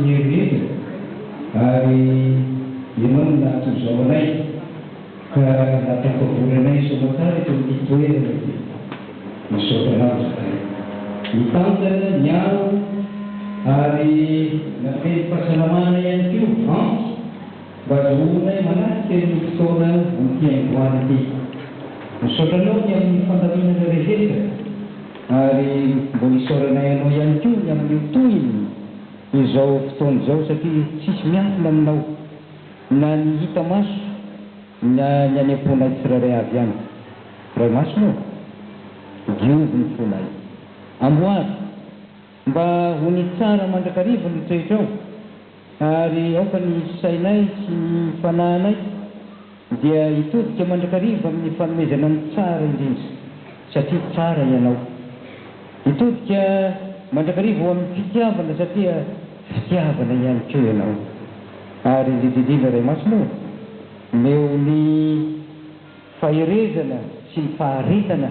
ny herihetra ary ianao natozao anay ka natapavoranay somatsara eto amin'ny toerana ty misaotranao zakay mitantana ny ao ary nafeny fahasalamana ihany keo mba azahoanay manatika ny fotoana nytiaingoana ty misaotranao ny amin'ny fandaminana rehetra ary mbo nisaoranay anao ihany keo ny amin'ny tohiny izao fotoana izao satria tsisy miafina aminao na ny hita maso na ny any am-ponay tsiraray avy ihany ray masonao diovy ny fonay amboary mba ho ny tsara mandrakariva ny toetrao ary aoka ny sainay sy ny fanahinay dia hitodika mandrakariva amin'ny fanomezana ny tsara indrindra satria tsara ianao hitodika mandrakariva ho amin'ny fitiavana satria fitiavana ihany keo ianao ary indrindrindrindra ray masonao meo ny faherezana sy ny faharetana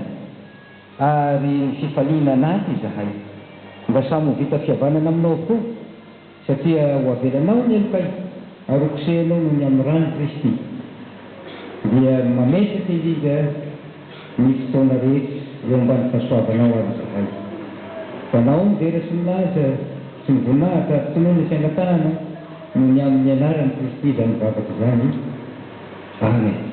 ary ny fifaliana anaty zahay mba samy vita fihavanana aminao koa satria ho avelanao ny elokay ary hokosehanao no ny amin'ny rano Kristy dia mametraka indrindra ny fotoana rehetra eo ambany fahasoavanao ary zahay fanao mivera sy milaza sy mivonahitra fitonoana sainatahana no ny amin'ny anarany Kristy da mivavaka izany amen